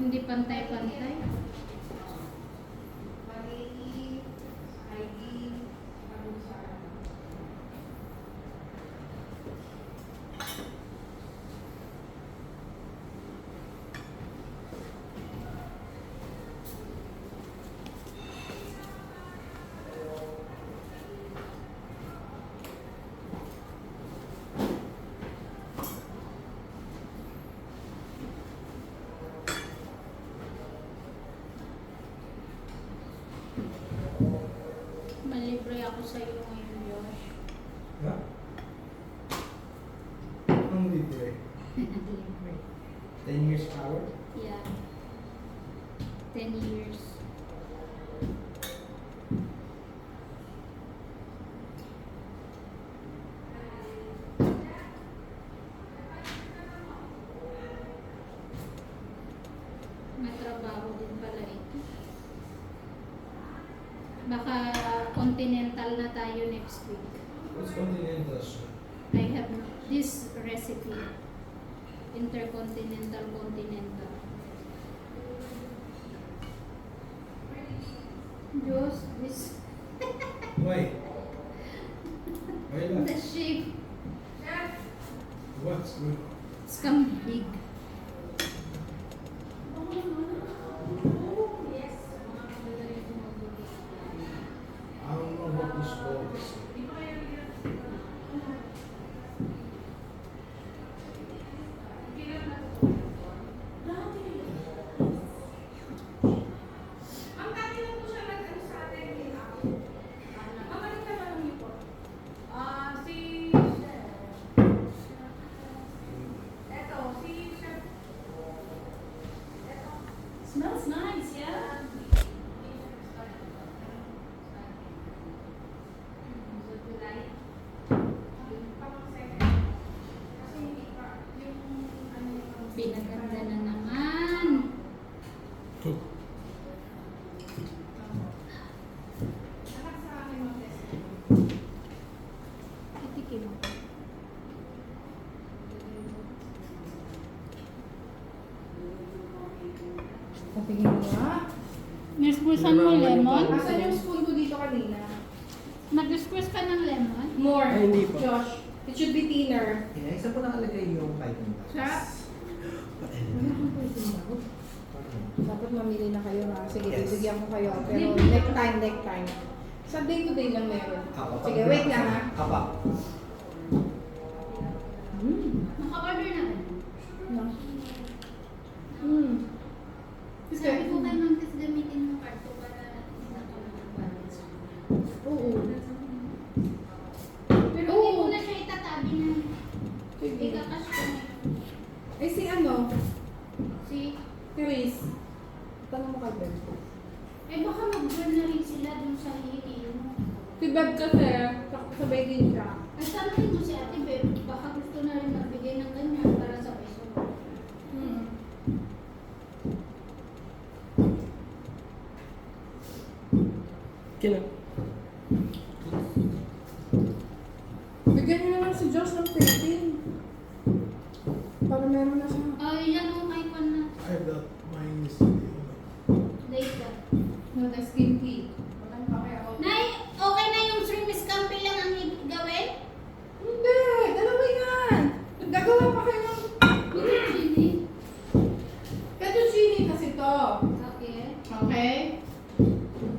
Hindi pantay-pantay. Malibre ako sa iyo ngayon, Josh. Ha? Ang libre. Libre. 10 years power? Yeah. 10 years. May trabaho din pala ito. Baka continental na tayo next week. What's continental, sir? I have this recipe. Intercontinental, continental. Diyos, this Why? Why the not? shape What's good? it's come big. I don't know what this ball is. Ang dati lang po siya nag-ano sa atin. Mabalik na lang niyo po. Si Chef. Eto, si Chef. Eto. Smells nice, yeah? July. Yung pang-second. Kasi hindi pa, yung ano yung... Pinaganda na naman. Anak sa akin mga test. Itikim mo. Patingin mo nga. Nisquissan mo lemon? Asan yung spoon ko dito kanina? Nag-squeeze ka ng lemon? More. Ay, hindi pa. Josh. It should be thinner. Yeah, isa po nakalagay yung vitamin Siya? Wala kang pwede daw. Dapat mamili na kayo ha. Sige, Yes. bibigyan ko kayo. Pero next time. Sa day to day lang meron. Sige, wait lang ha. Apa. Naka-order na rin. No. Hmm. Sabi ko kay Ma'am Tess, gamitin mo card ko para hindi na kami mag-balance. Oo. Pero Oo. hindi ko na siya itatabi na. Sige. Ika-cash ko na yun. Eh si ano? Si, Chris. Tanong mo kay Ben. eh baka mag-burn na rin sila dun sa hihiin mo. Si Beb kasi, sabay din siya. Ay, tanongin mo si Ate Beb, baka gusto na rin magbigay ng ganyan para sa peso. Hmm. Kina? Bigyan niyo naman si Josh ng 13. Para meron na siya. Ay, yan ang icon na I thought mine is later. No, the skin tea. Walang pakialam. Nay, okay na yung shrimp scampi lang ang gawin? Hindi! Dalawa yan! Gagawa pa kayo ng Chili. fettuccine kasi to. Okay. Okay?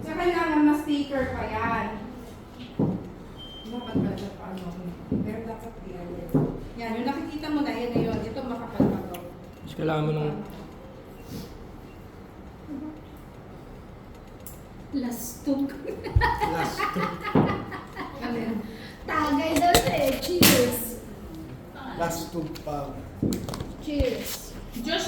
So, kailangan mas thicker pa yan. Dapat pala sa paano. Pero dapat yan. Yan, yung nakikita mo na, yan na yun. Ito makapal pa to. Mas kailangan mo ng... Lastok. Last two. Ano yan? Tagay daw siya eh. Cheers. Last two pa. Cheers. Josh,